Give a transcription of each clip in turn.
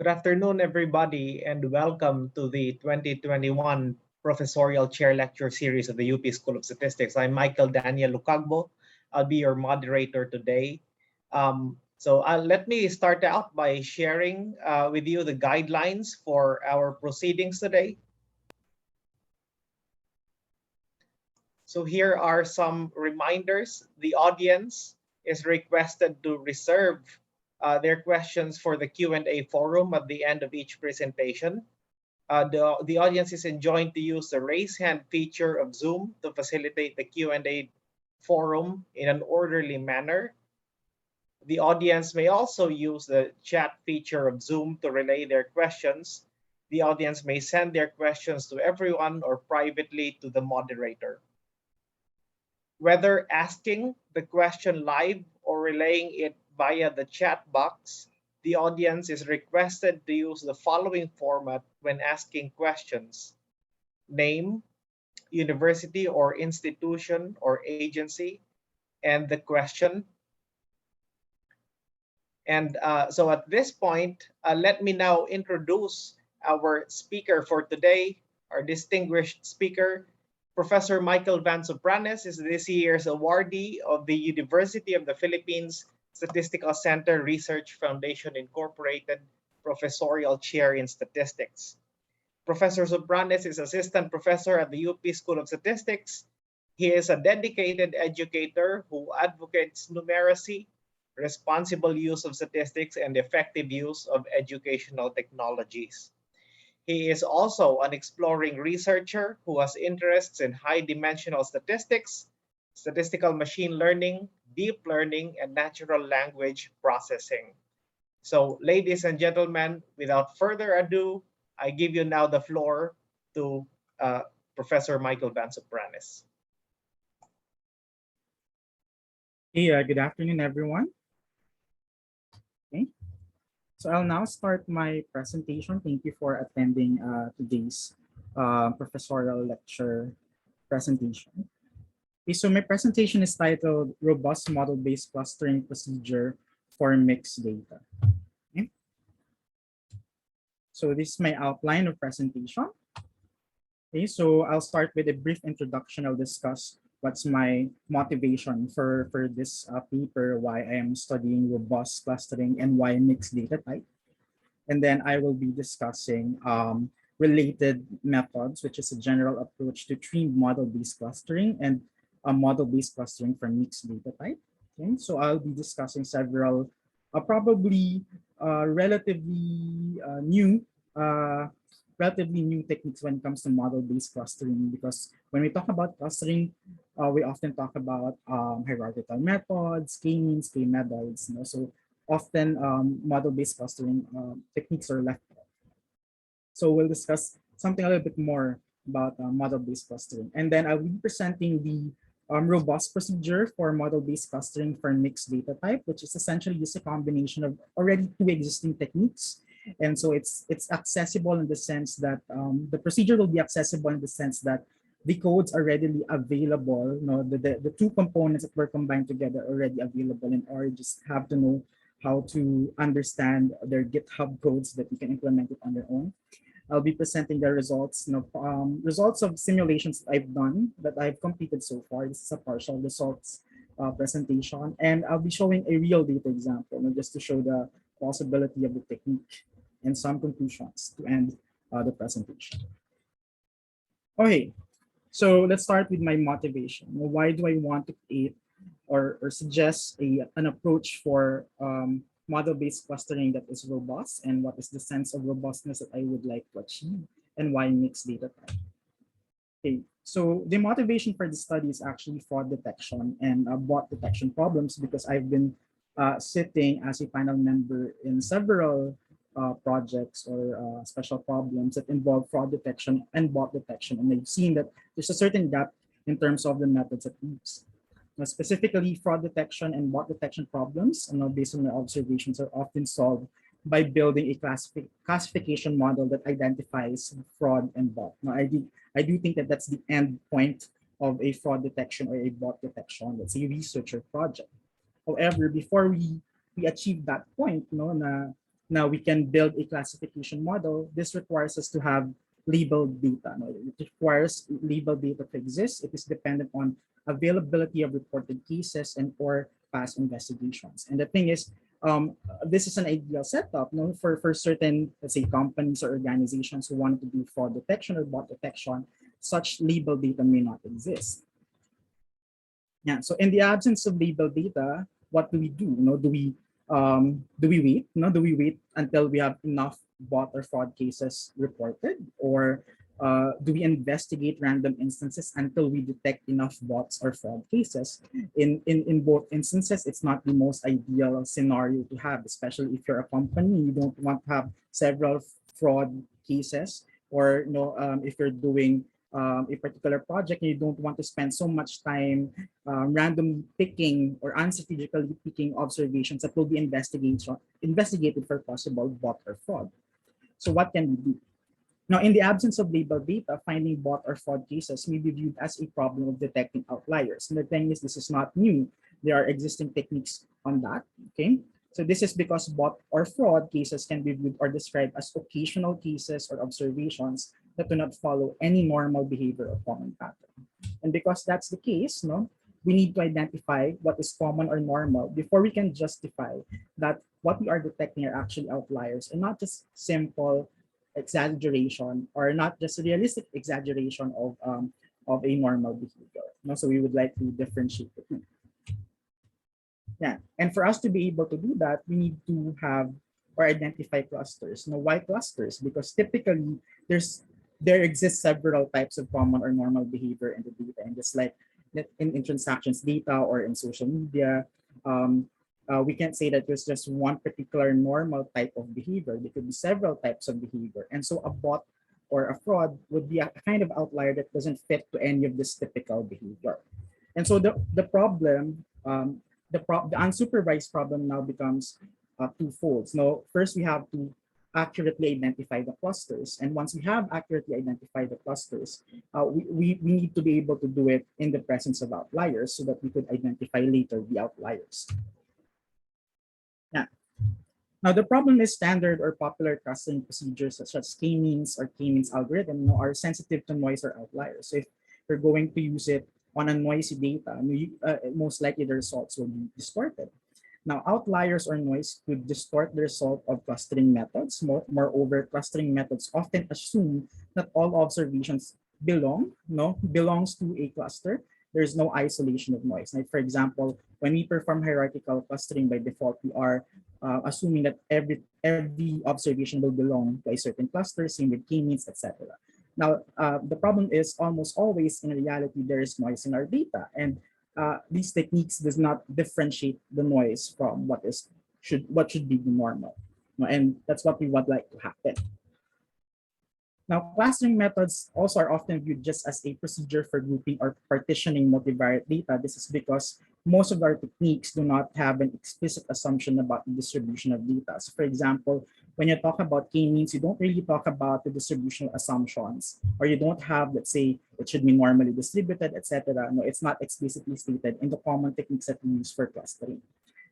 afternoon, everybody, and welcome to the 2021 Professorial Chair Lecture Series of the UP School of Statistics. I'm Michael Daniel Lucagbo. I'll be your moderator today. Let me start out by sharing with you the guidelines for our proceedings today. So here are some reminders. The audience is requested to reserve their questions for the Q&A forum at the end of each presentation. The audience is enjoined to use the raise hand feature of Zoom to facilitate the Q&A forum in an orderly manner. The audience may also use the chat feature of Zoom to relay their questions. The audience may send their questions to everyone or privately to the moderator. Whether asking the question live or relaying it via the chat box, the audience is requested to use the following format when asking questions: name, university or institution or agency, and the question. And so at this point, let me now introduce our speaker for today, our distinguished speaker. Professor Michael Van Supranes is this year's awardee of the University of the Philippines Statistical Center Research Foundation Incorporated Professorial Chair in Statistics. Professor Supranes is assistant professor at the UP School of Statistics. He is a dedicated educator who advocates numeracy, responsible use of statistics, and effective use of educational technologies. He is also an exploring researcher who has interests in high-dimensional statistics, statistical machine learning, deep learning, and natural language processing. So, ladies and gentlemen, without further ado, I give you now the floor to Professor Michael Van Supranes. Hey, good afternoon, everyone. Okay. So I'll now start my presentation. Thank you for attending today's professorial lecture presentation. Okay, so my presentation is titled Robust Model-Based Clustering Procedure for Mixed Data. Okay. So this is my outline of presentation. Okay, so I'll start with a brief introduction. I'll discuss what's my motivation for this paper, why I am studying robust clustering and why mixed data type. And then I will be discussing related methods, which is a general approach to tree model-based clustering and model-based clustering for mixed data type. Okay, so I'll be discussing several probably relatively new techniques when it comes to model-based clustering, because when we talk about clustering, we often talk about hierarchical methods, k-means, k-methods. So often model-based clustering techniques are left out. So we'll discuss something a little bit more about model-based clustering. And then I'll be presenting the robust procedure for model-based clustering for mixed data type, which is essentially just a combination of already two existing techniques. And so it's accessible in the sense that the procedure will be accessible in the sense that the codes are readily available. The two components that were combined together are already available, and or just have to know how to understand their GitHub codes that you can implement it on your own. I'll be presenting the results, results of simulations that I've done, that I've completed so far. This is a partial results presentation, and I'll be showing a real data example, just to show the possibility of the technique and some conclusions to end the presentation. Okay, so let's start with my motivation. Why do I want to create or suggest an approach for model-based clustering that is robust, and what is the sense of robustness that I would like to achieve, and why mixed data type? Okay, so the motivation for the study is actually fraud detection and bot detection problems, because I've been sitting as a panel member in several projects or special problems that involve fraud detection and bot detection, and I've seen that there's a certain gap in terms of the methods that we use. Specifically, fraud detection and bot detection problems, based on my observations, are often solved by building a classification model that identifies fraud and bot. Now, I do think that that's the end point of a fraud detection or a bot detection. That's a researcher project. However, before we achieve that point, now we can build a classification model. This requires us to have labeled data. No, it requires labeled data to exist. It is dependent on availability of reported cases and or past investigations. And the thing is, this is an ideal setup, no, for certain, let's say, companies or organizations who want to do fraud detection or bot detection. Such labeled data may not exist. Yeah. So in the absence of labeled data, what do we do? You know, do we wait? No, do we wait until we have enough bot or fraud cases reported, or do we investigate random instances until we detect enough bots or fraud cases? In both instances, it's not the most ideal scenario to have, especially if you're a company. You don't want to have several fraud cases, or if you're doing a particular project and you don't want to spend so much time random picking or unstrategically picking observations that will be investigated for possible bot or fraud. So what can we do? Now, in the absence of labeled data, finding bot or fraud cases may be viewed as a problem of detecting outliers. And the thing is, this is not new. There are existing techniques on that, okay? So this is because bot or fraud cases can be viewed or described as occasional cases or observations that do not follow any normal behavior or common pattern. And because that's the case, no, we need to identify what is common or normal before we can justify that what we are detecting are actually outliers and not just simple exaggeration or not just realistic exaggeration of a normal behavior. No, so we would like to differentiate the two. Yeah, and for us to be able to do that, we need to have or identify clusters. Now, why clusters? Because typically there exist several types of common or normal behavior in the data, and just like in transactions data or in social media, we can't say that there's just one particular normal type of behavior. There could be several types of behavior, and so a bot or a fraud would be a kind of outlier that doesn't fit to any of this typical behavior. And so the problem, the unsupervised problem now becomes twofold. Now, first we have to accurately identify the clusters. And once we have accurately identified the clusters, we need to be able to do it in the presence of outliers so that we could identify later the outliers. Yeah. Now, the problem is standard or popular clustering procedures such as k-means or k-means algorithm are sensitive to noise or outliers. So if you're going to use it on a noisy data, most likely the results will be distorted. Now, outliers or noise could distort the result of clustering methods. Moreover, clustering methods often assume that all observations belongs to a cluster. There's no isolation of noise. Like for example, when we perform hierarchical clustering by default, we are assuming that every observation will belong to a certain cluster, same with k-means, etc. Now, the problem is almost always in reality, there is noise in our data, and these techniques does not differentiate the noise from what should be the normal. And that's what we would like to happen. Now, clustering methods also are often viewed just as a procedure for grouping or partitioning multivariate data. This is because most of our techniques do not have an explicit assumption about the distribution of data. So for example, when you talk about k-means, you don't really talk about the distributional assumptions, or you don't have, let's say, it should be normally distributed, etc. No, it's not explicitly stated in the common techniques that we use for clustering.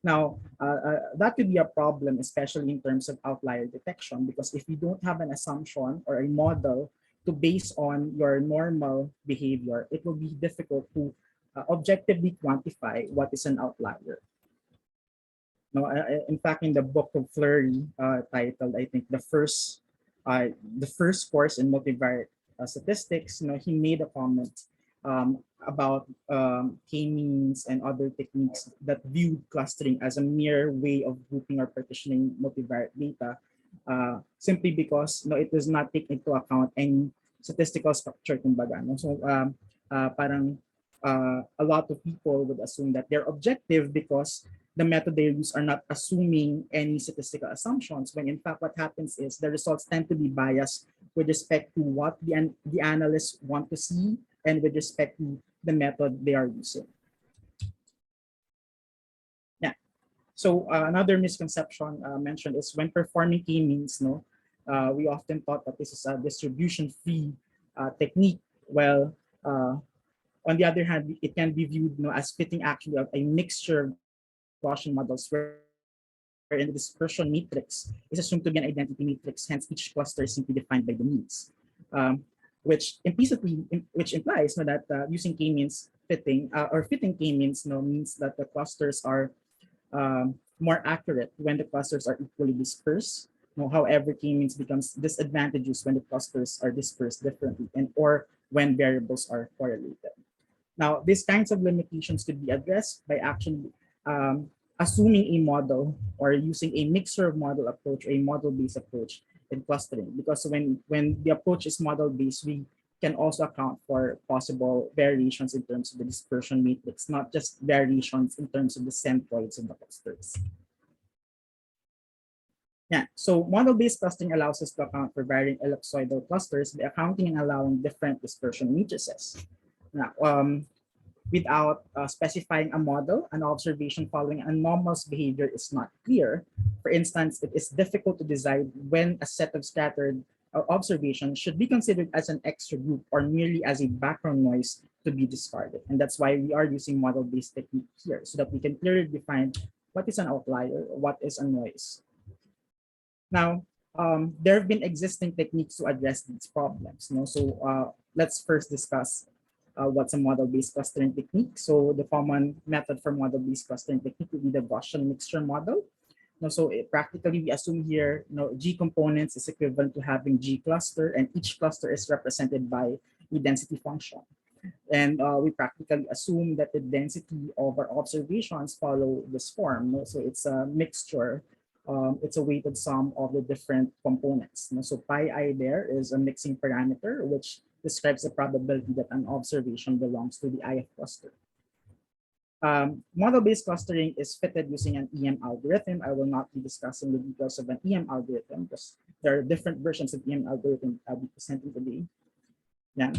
Now, that could be a problem, especially in terms of outlier detection, because if you don't have an assumption or a model to base on your normal behavior, it will be difficult to objectively quantify what is an outlier. Now, in fact, in the book of Fleury, titled, I think, the first course in multivariate statistics, he made a comment about k-means and other techniques that viewed clustering as a mere way of grouping or partitioning multivariate data, simply because it does not take into account any statistical structure. Kumbaga, no? So parang a lot of people would assume that they're objective because the method they use are not assuming any statistical assumptions, when in fact what happens is the results tend to be biased with respect to what the analysts want to see and with respect to the method they are using. Yeah. So another misconception mentioned is when performing k-means, we often thought that this is a distribution-free technique. Well, on the other hand, it can be viewed as fitting actually of a mixture of Gaussian models where wherein the dispersion matrix is assumed to be an identity matrix, hence each cluster is simply defined by the means, which implies that using k-means fitting or fitting k-means means that the clusters are more accurate when the clusters are equally dispersed. However, k-means becomes disadvantageous when the clusters are dispersed differently and or when variables are correlated. Now, these kinds of limitations could be addressed by actually assuming a model or using a mixture of model approach or a model-based approach in clustering. Because when the approach is model-based, we can also account for possible variations in terms of the dispersion matrix, not just variations in terms of the centroids of the clusters. Yeah, so model-based clustering allows us to account for varying ellipsoidal clusters by accounting and allowing different dispersion matrices. Now, without specifying a model, an observation following anomalous behavior is not clear. For instance, it is difficult to decide when a set of scattered observations should be considered as an extra group or merely as a background noise to be discarded. And that's why we are using model-based technique here, so that we can clearly define what is an outlier, what is a noise. Now, there have been existing techniques to address these problems. So let's first discuss what's a model-based clustering technique. So the common method for model-based clustering technique would be the Gaussian mixture model. So practically, we assume here, G components is equivalent to having G cluster, and each cluster is represented by a density function. And we practically assume that the density of our observations follow this form. So it's a mixture. It's a weighted sum of the different components. So pi I there is a mixing parameter, which describes the probability that an observation belongs to the IF cluster. Model-based clustering is fitted using an EM algorithm. I will not be discussing the details of an EM algorithm because there are different versions of EM algorithm I'll be presenting today. Yeah.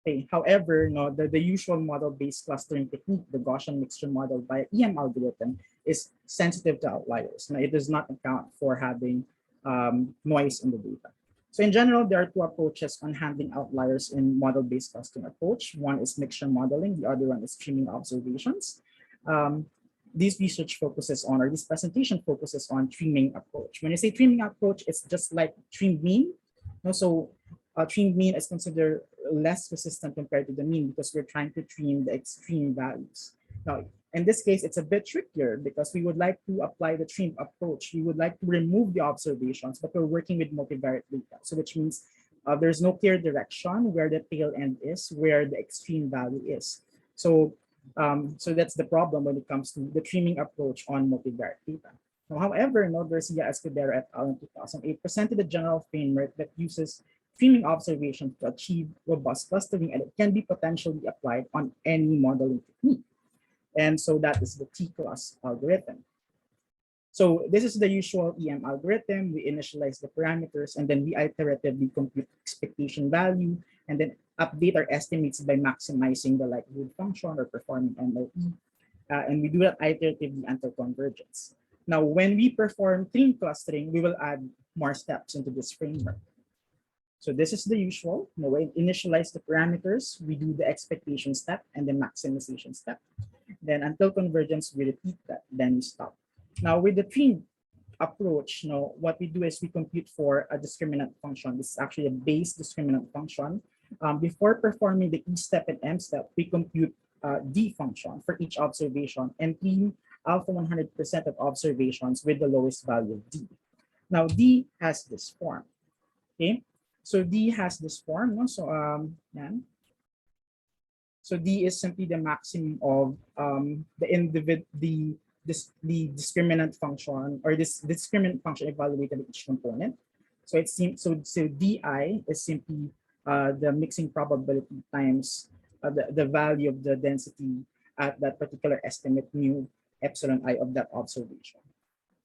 Okay. However, the usual model-based clustering technique, the Gaussian mixture model by EM algorithm, is sensitive to outliers. Now, it does not account for having noise in the data. So in general, there are two approaches on handling outliers in model-based clustering approach. One is mixture modeling, the other one is streaming observations. This research focuses on, or this presentation focuses on trimming approach. When I say trimming approach, it's just like trim mean. So trim mean is considered less resistant compared to the mean because we're trying to trim the extreme values. Now, in this case, it's a bit trickier because we would like to apply the trim approach. We would like to remove the observations, but we're working with multivariate data. So which means there's no clear direction where the tail end is, where the extreme value is. So, so that's the problem when it comes to the trimming approach on multivariate data. Now, however, Garcia Escudero et al. In 2008 presented a general framework that uses trimming observations to achieve robust clustering, and it can be potentially applied on any modeling technique. And so that is the T-class algorithm. So this is the usual EM algorithm. We initialize the parameters, and then we iteratively compute expectation value, and then update our estimates by maximizing the likelihood function or performing MLE. And we do that iteratively until convergence. Now, when we perform trim clustering, we will add more steps into this framework. So this is the usual. We initialize the parameters, we do the expectation step and the maximization step. Then until convergence, we repeat that, then we stop. Now with the trim approach, what we do is we compute for a discriminant function. This is actually a base discriminant function. Before performing the E step and M step, we compute D function for each observation and trim alpha 100% of observations with the lowest value of D. Now D has this form, okay? So D has this form, so D is simply the maximum of the discriminant function or this discriminant function evaluated at each component. So it seems so Di is simply the mixing probability times the value of the density at that particular estimate mu epsilon I of that observation.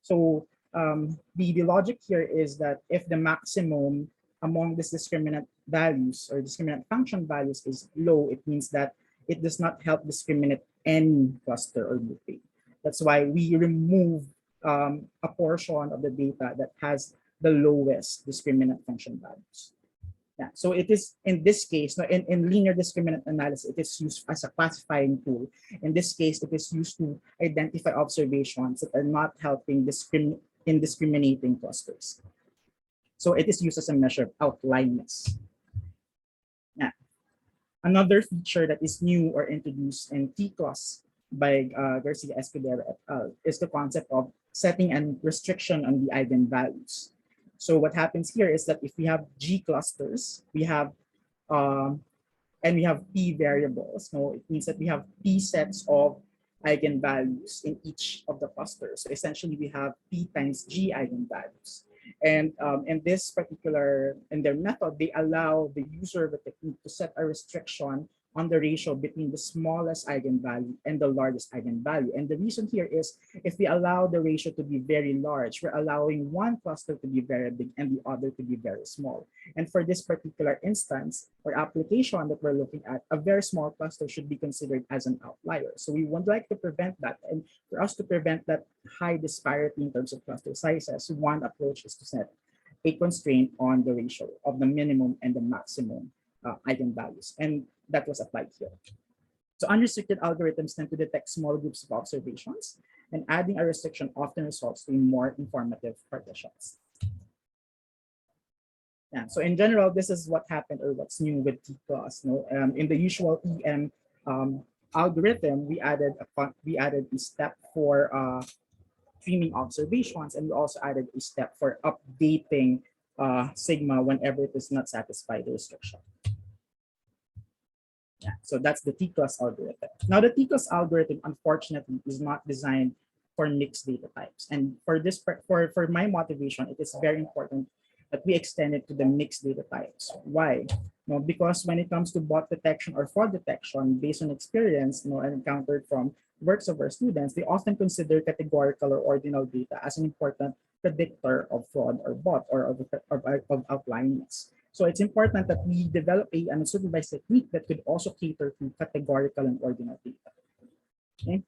So the logic here is that if the maximum among these discriminant values or discriminant function values is low, it means that it does not help discriminate any cluster or grouping. That's why we remove a portion of the data that has the lowest discriminant function values. Yeah, so it is in this case, no, in linear discriminant analysis, it is used as a classifying tool. In this case, it is used to identify observations that are not helping in discriminating clusters. So it is used as a measure of outlierness. Yeah. Another feature that is new or introduced in T-class by Garcia Escudero is the concept of setting a restriction on the eigenvalues. So what happens here is that if we have G clusters, we have um, and we have p variables. So it means that we have p sets of eigenvalues in each of the clusters. So essentially, we have p times g eigenvalues. And in this particular, in their method, they allow the user of the technique to set a restriction on the ratio between the smallest eigenvalue and the largest eigenvalue. And the reason here is if we allow the ratio to be very large, we're allowing one cluster to be very big and the other to be very small. And for this particular instance or application that we're looking at, a very small cluster should be considered as an outlier. So we would like to prevent that. And for us to prevent that high disparity in terms of cluster sizes, one approach is to set a constraint on the ratio of the minimum and the maximum eigenvalues. And that was applied here. So unrestricted algorithms tend to detect small groups of observations, and adding a restriction often results in more informative partitions. Yeah, so in general, this is what happened or what's new with T-class. In the usual EM algorithm, we added a step for streaming observations, and we also added a step for updating sigma whenever it does not satisfy the restriction. Yeah, so that's the T-class algorithm. Now, the T-class algorithm, unfortunately, is not designed for mixed data types. And for this, for my motivation, it is very important that we extend it to the mixed data types. Why? Because when it comes to bot detection or fraud detection, based on experience, encountered from works of our students, they often consider categorical or ordinal data as an important predictor of fraud or bot or of outlierness. So it's important that we develop a unsupervised technique that could also cater to categorical and ordinal data. Okay.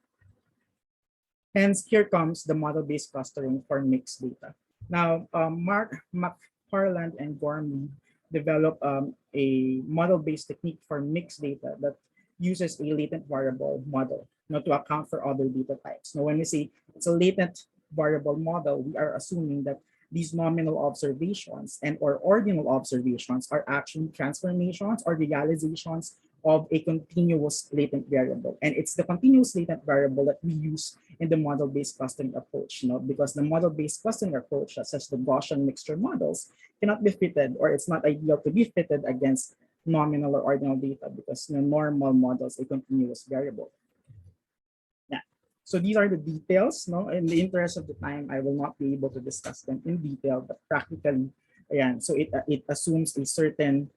Hence, here comes the model-based clustering for mixed data. Now, McFarland and Gormley developed a model-based technique for mixed data that uses a latent variable model to account for other data types. Now, when we say it's a latent variable model, we are assuming that these nominal observations and or ordinal observations are actually transformations or realizations of a continuous latent variable. And it's the continuous latent variable that we use in the model-based clustering approach, because the model-based clustering approach, such as the Gaussian mixture models, cannot be fitted, or it's not ideal to be fitted against nominal or ordinal data because normal models a continuous variable. Yeah. So these are the details. In the interest of the time, I will not be able to discuss them in detail, but practically, so it assumes a certain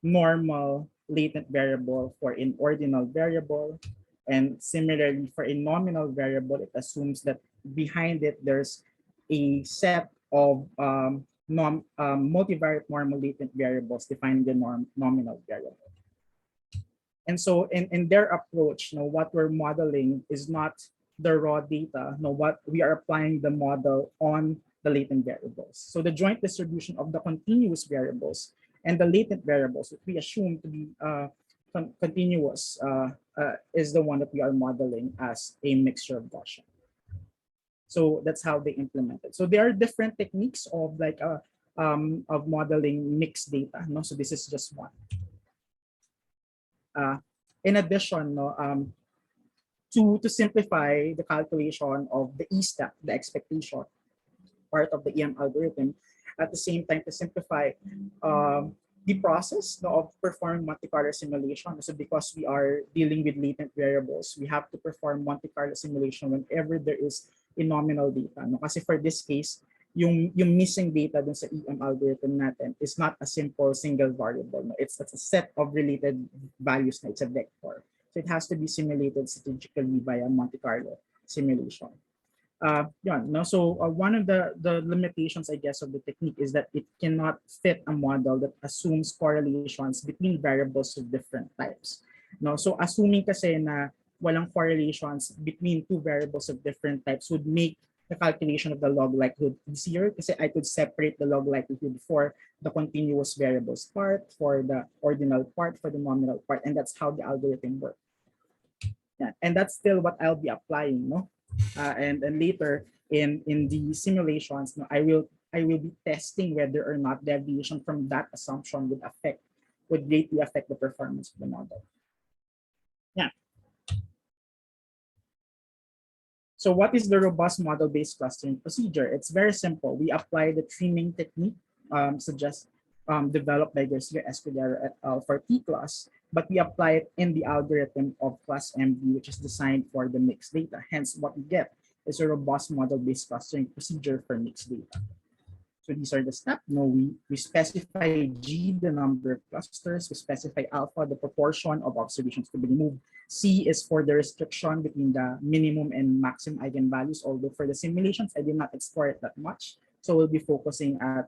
normal latent variable for an ordinal variable. And similarly, for a nominal variable, it assumes that behind it, there's a set of multivariate normal latent variables defining the nominal variable. And so in their approach, what we're modeling is not the raw data. What we are applying the model on the latent variables. So the joint distribution of the continuous variables and the latent variables that we assume to be continuous is the one that we are modeling as a mixture of Gaussian. So that's how they implement it. So there are different techniques of of modeling mixed data. So this is just one. In addition, to simplify the calculation of the E-step, the expectation part of the EM algorithm, at the same time to simplify the process of performing Monte Carlo simulation. So because we are dealing with latent variables, we have to perform Monte Carlo simulation whenever there is a nominal data. Kasi for this case, yung missing data dun sa EM algorithm natin is not a simple single variable. It's a set of related values. It's a vector. So it has to be simulated statistically via Monte Carlo simulation. So one of the limitations, I guess, of the technique is that it cannot fit a model that assumes correlations between variables of different types. So assuming kasi na walang correlations between two variables of different types would make the calculation of the log likelihood easier kasi I could separate the log likelihood for the continuous variables part, for the ordinal part, for the nominal part, and that's how the algorithm works. Yeah, and that's still what I'll be applying, no? And later in the simulations, no, I will be testing whether or not deviation from that assumption would greatly affect the performance of the model. Yeah. So what is the robust model-based clustering procedure? It's very simple. We apply the trimming technique developed by Garcia Escudero et al. For T-class, but we apply it in the algorithm of class MD, which is designed for the mixed data. Hence, what we get is a robust model-based clustering procedure for mixed data. So these are the steps. No, we specify G, the number of clusters. We specify alpha, the proportion of observations to be removed. C is for the restriction between the minimum and maximum eigenvalues. Although for the simulations, I did not explore it that much. So we'll be focusing at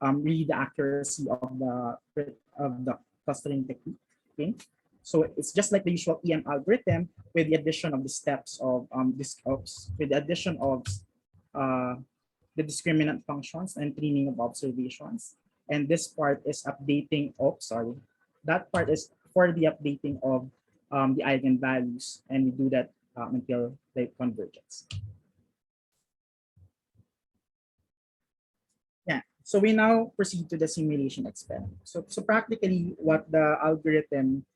really the accuracy of the clustering technique. Okay. So it's just like the usual EM algorithm with the addition of the steps of with the addition of the discriminant functions and cleaning of observations. And this part is updating of, that part is for the updating of the eigenvalues, and we do that until the convergence. Yeah, so we now proceed to the simulation experiment. So practically what the algorithm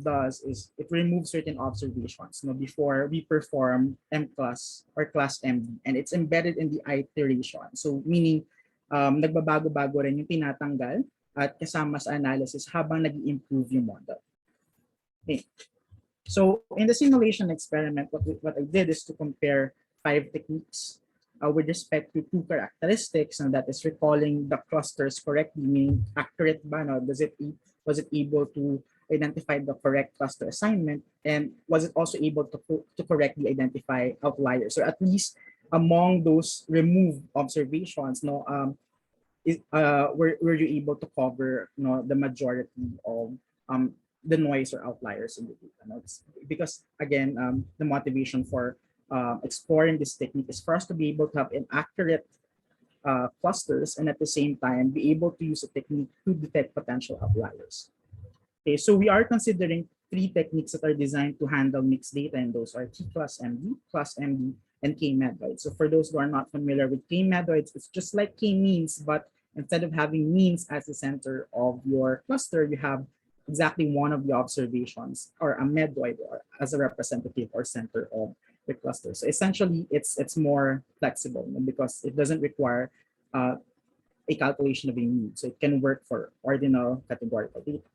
does is it removes certain observations before we perform M class or class MD, and it's embedded in the iteration. So meaning nagbabago-bago rin yung tinatanggal at kasama sa analysis habang nag-improve yung model. Okay. So in the simulation experiment, what I did is to compare 5 techniques with respect to 2 characteristics, and that is recalling the clusters correctly, meaning accurate ba, no? Was it able to identify the correct cluster assignment, and was it also able to correctly identify outliers, or at least among those removed observations, were you able to cover the majority of the noise or outliers in the data? Because again, the motivation for exploring this technique is for us to be able to have an accurate clusters, and at the same time be able to use a technique to detect potential outliers. Okay, so we are considering 3 techniques that are designed to handle mixed data, and those are T-class MD, class MD, and K-methods. So for those who are not familiar with K-methods, it's just like K-means, but instead of having means as the center of your cluster, you have exactly one of the observations or a medoid or as a representative or center of the cluster. So essentially, it's more flexible because it doesn't require a calculation of a mean. So it can work for ordinal categorical data.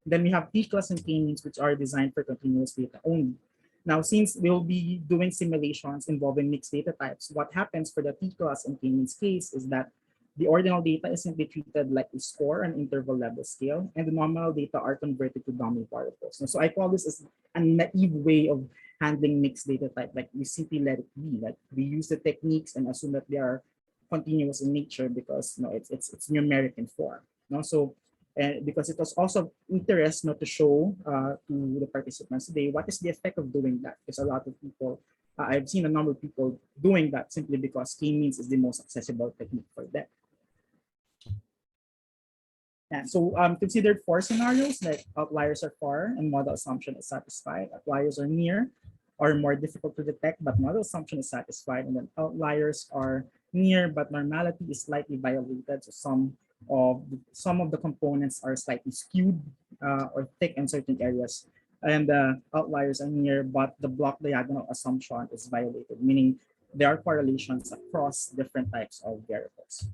Then we have T-class and K-means, which are designed for continuous data only. Now, since we'll be doing simulations involving mixed data types, what happens for the T-class and K-means case is that the ordinal data is simply treated like a score and interval level scale, and the nominal data are converted to dummy variables. So I call this as a naive way of handling mixed data type. Like we simply let it be. Like we use the techniques and assume that they are continuous in nature because it's numeric in form. So because it was also interest to show to the participants today what is the effect of doing that, because a lot of people I've seen a number of people doing that simply because K-means is the most accessible technique for them. Yeah, so considered 4 scenarios, like outliers are far and model assumption is satisfied. Outliers are near or more difficult to detect, but model assumption is satisfied. And then outliers are near, but normality is slightly violated. So some of the components are slightly skewed or thick in certain areas. And outliers are near, but the block diagonal assumption is violated, meaning there are correlations across different types of variables.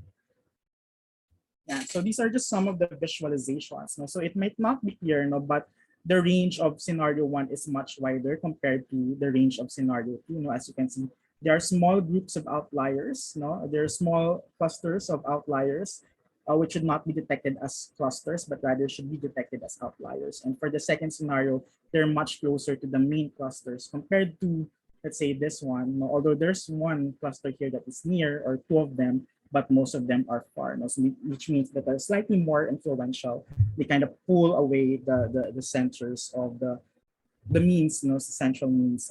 Yeah, so these are just some of the visualizations. So it might not be clear, but the range of scenario 1 is much wider compared to the range of scenario 2. As you can see, there are small groups of outliers. There are small clusters of outliers, which should not be detected as clusters, but rather should be detected as outliers. And for the second scenario, they're much closer to the main clusters compared to, let's say, this one. Although there's one cluster here that is near, or 2 of them, but most of them are far, which means that they're slightly more influential. They kind of pull away the centers of the means, the central means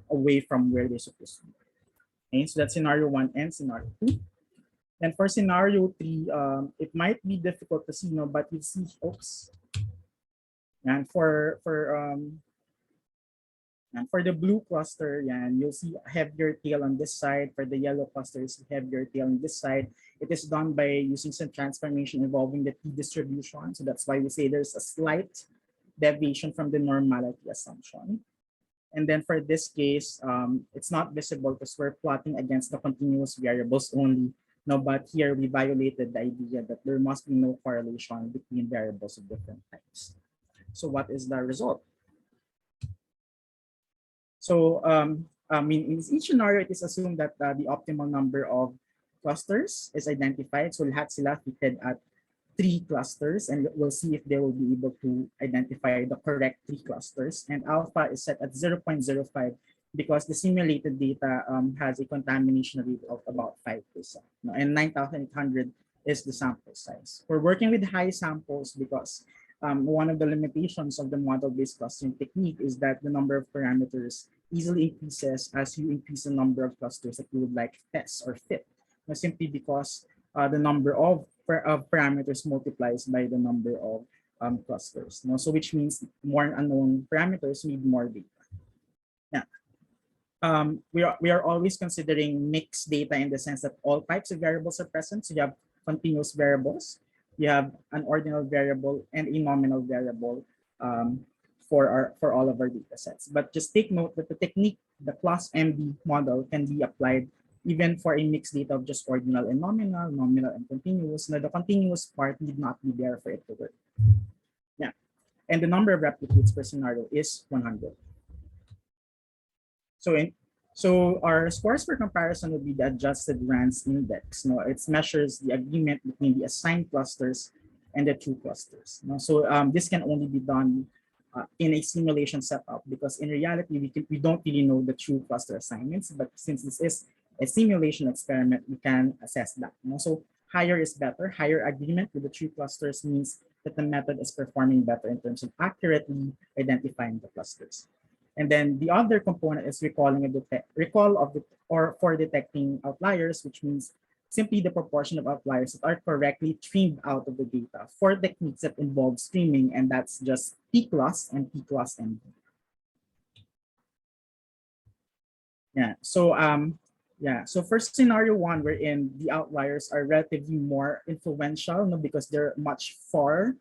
away from where they're supposed to be. Okay, so that's scenario 1 and scenario 2. And for scenario 3, it might be difficult to see, no, but you see, oops. And for the blue cluster, yan, you'll see a heavier tail on this side. For the yellow clusters, heavier tail on this side. It is done by using some transformation involving the t-distribution. So that's why we say there's a slight deviation from the normality assumption. And then for this case, it's not visible because we're plotting against the continuous variables only. No, but here we violated the idea that there must be no correlation between variables of different types. So what is the result? So in each scenario, it is assumed that the optimal number of clusters is identified. So lahat sila fitted at 3 clusters, and we'll see if they will be able to identify the correct 3 clusters. And alpha is set at 0.05 because the simulated data has a contamination rate of about 5%. And 9,800 is the sample size. We're working with high samples because one of the limitations of the model-based clustering technique is that the number of parameters easily increases as you increase the number of clusters that you would like to test or fit. Simply because the number of parameters multiplies by the number of clusters. So which means more unknown parameters need more data. Yeah. We are always considering mixed data in the sense that all types of variables are present. So you have continuous variables, you have an ordinal variable, and a nominal variable for all of our data sets. But just take note that the technique, the class MD model, can be applied even for a mixed data of just ordinal and nominal, nominal and continuous. Now the continuous part need not be there for it to work. Yeah, and the number of replicates per scenario is 100. So our scores for comparison would be the adjusted RANS index. It measures the agreement between the assigned clusters and the true clusters. So this can only be done in a simulation setup because in reality we don't really know the true cluster assignments. But since this is a simulation experiment, we can assess that. So higher is better. Higher agreement with the true clusters means that the method is performing better in terms of accurately identifying the clusters. And then the other component is for detecting outliers, which means simply the proportion of outliers that are correctly trimmed out of the data for techniques that involve streaming, and that's just P class and P class MD. Yeah. So for scenario 1, wherein the outliers are relatively more influential, because they're much far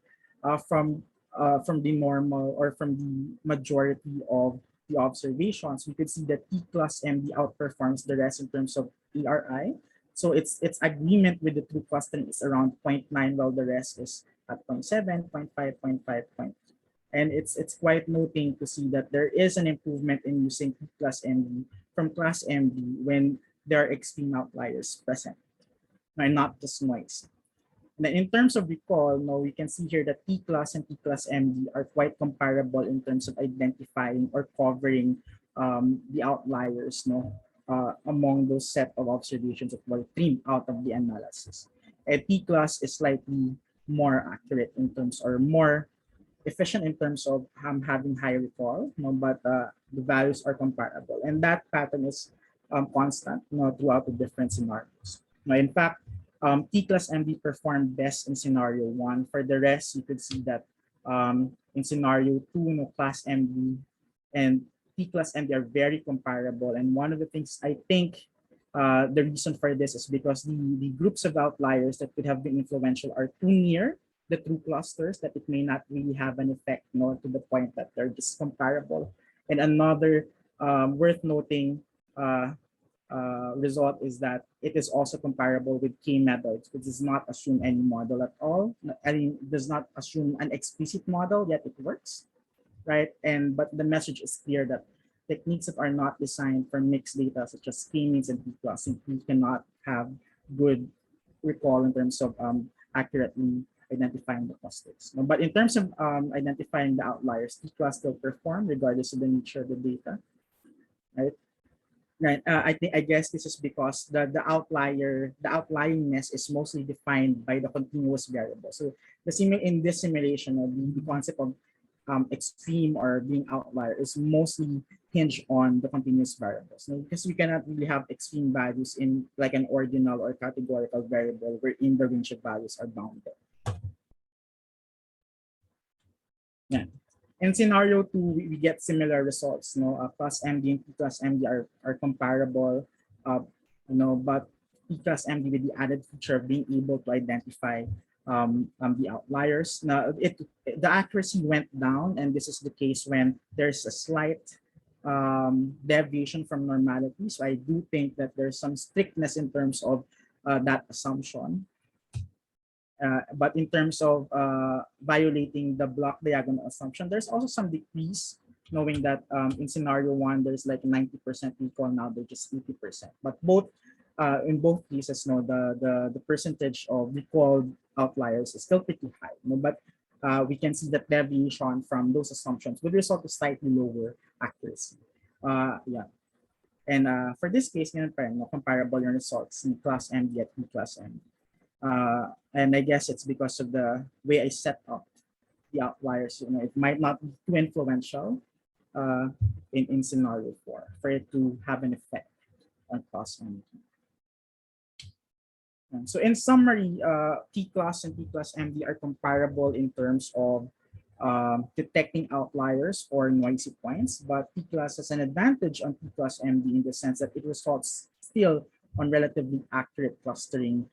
from the normal or from the majority of the observations, we could see that T class MD outperforms the rest in terms of ARI. So its agreement with the true clustering is around 0.9, while the rest is at 0.7, 0.5, 0.5, 0.2. And it's quite noting to see that there is an improvement in using T class MD from class MD when there are extreme outliers present, and not just noise. And then in terms of recall, we can see here that T class and T class MD are quite comparable in terms of identifying or covering the outliers among those set of observations that were trimmed out of the analysis. And T class is slightly more accurate in terms, or more efficient in terms of having high recall, but the values are comparable. And that pattern is constant throughout the different scenarios. In fact, T class MD performed best in scenario 1. For the rest, you could see that in scenario 2, class MD and T class MD are very comparable. And one of the things I think the reason for this is because the groups of outliers that could have been influential are too near the true clusters that it may not really have an effect, to the point that they're just comparable. And another worth noting result is that it is also comparable with K methods, which does not assume any model at all. I mean, does not assume an explicit model, yet it works, right? But the message is clear that techniques that are not designed for mixed data, such as K-means and P class, simply cannot have good recall in terms of accurately identifying the clusters. But in terms of identifying the outliers, T class still perform regardless of the nature of the data, right? Right. I guess this is because the outlyingness is mostly defined by the continuous variable. So in this simulation, the concept of extreme or being outlier is mostly hinged on the continuous variables. Now, because we cannot really have extreme values in like an ordinal or categorical variable wherein the range of values are bounded. Yeah. In scenario 2, we get similar results. Plus MD and P plus MD are comparable, but P plus MD with the added feature of being able to identify the outliers. Now, the accuracy went down, and this is the case when there's a slight deviation from normality. So I do think that there's some strictness in terms of that assumption. But in terms of violating the block diagonal assumption, there's also some decrease, knowing that in scenario 1, there's like 90% recall, now they're just 80%. But in both cases, the percentage of recalled outliers is still pretty high. But we can see that deviation from those assumptions would result to slightly lower accuracy. Yeah. And for this case, comparable yung results in class MD at P plus MD. And I guess it's because of the way I set up the outliers. It might not be too influential in scenario 4 for it to have an effect on class MD. So in summary, T class and T plus MD are comparable in terms of detecting outliers or noisy points, but T class has an advantage on T plus MD in the sense that it results still on relatively accurate clustering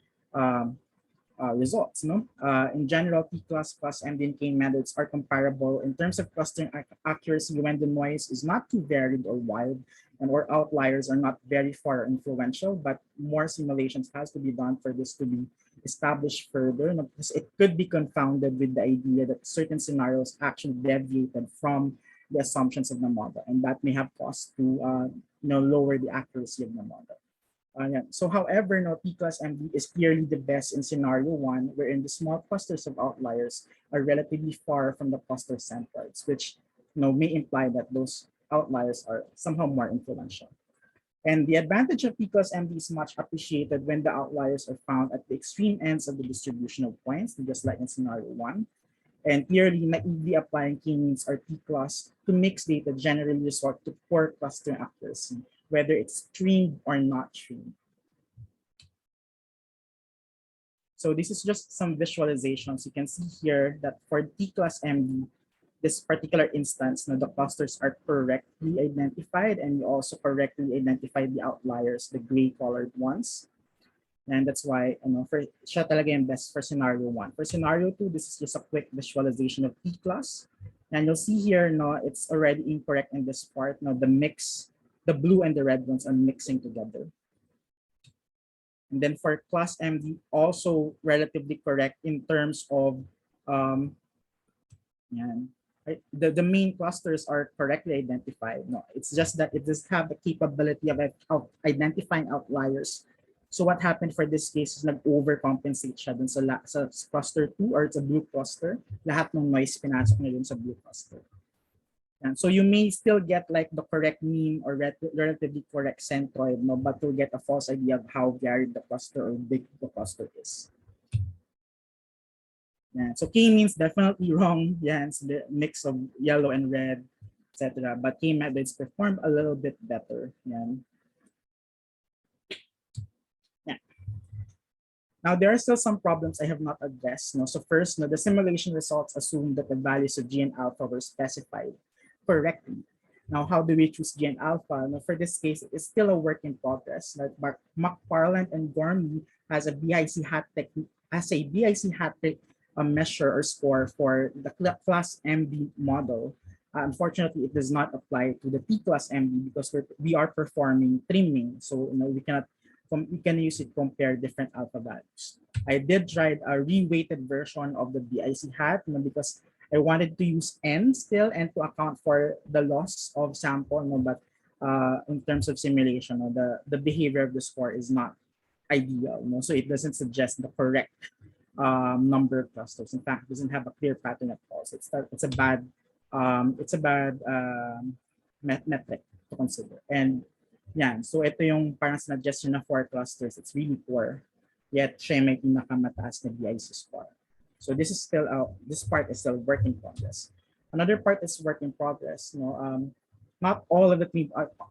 results. In general, P class plus MD and K methods are comparable in terms of clustering accuracy when the noise is not too varied or wide, and or outliers are not very far influential, but more simulations has to be done for this to be established further, because it could be confounded with the idea that certain scenarios actually deviated from the assumptions of the model, and that may have caused to lower the accuracy of the model. So however, P plus MD is clearly the best in scenario 1, wherein the small clusters of outliers are relatively far from the cluster centroids, which may imply that those outliers are somehow more influential. And the advantage of P plus MD is much appreciated when the outliers are found at the extreme ends of the distribution of points, just like in scenario 1. And clearly, naively applying k-means or P plus to mixed data generally resort to poor clustering accuracy, whether it's streamed or not streamed. So this is just some visualizations. You can see here that for T class MD, this particular instance, the clusters are correctly identified, and you also correctly identified the outliers, the gray colored ones. And that's why siya talaga yung best for scenario 1. For scenario 2, this is just a quick visualization of T class. And you'll see here, it's already incorrect in this part. The blue and the red ones are mixing together. And then for class MD, also relatively correct in terms of the main clusters are correctly identified. It's just that it does have the capability of identifying outliers. So what happened for this case is nag-overcompensate siya dun sa cluster 2, or it's a blue cluster. Lahat ng noise pinasok na dun sa blue cluster. And so you may still get like the correct mean or relatively correct centroid, but you'll get a false idea of how varied the cluster or big the cluster is. Yeah, so K means definitely wrong. Yeah, it's the mix of yellow and red, etc. But K methods perform a little bit better. Yeah. Now, there are still some problems I have not addressed. So first, the simulation results assume that the values of G and alpha were specified correctly. Now, how do we choose G and alpha? Now, for this case, it's still a work in progress. But McFarland and Gormley has a BIC hat technique, measure or score for the class MD model. Unfortunately, it does not apply to the T class MD because we are performing trimming. So we can use it to compare different alpha values. I did try a reweighted version of the BIC hat because I wanted to use N still and to account for the loss of sample, but in terms of simulation, the behavior of the score is not ideal. So it doesn't suggest the correct number of clusters. In fact, it doesn't have a clear pattern at all. So it's a bad metric to consider. And yeah, so ito yung parang suggestion na 4 clusters. It's really poor. Yet siya may pinakamataas na BIC score. So this part is still work in progress. Another part is work in progress. Not all of the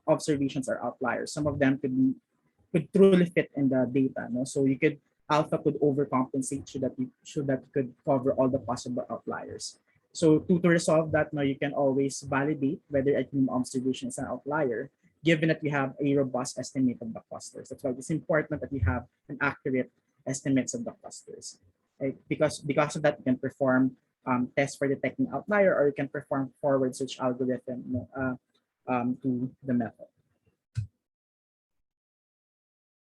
observations are outliers. Some of them could truly fit in the data. No? So you could alpha could overcompensate should that could cover all the possible outliers. So to resolve that, now you can always validate whether a team observation is an outlier, given that we have a robust estimate of the clusters. That's why it's important that we have an accurate estimates of the clusters. Right? Because of that, you can perform tests for detecting outlier, or you can perform forward search algorithm to the method.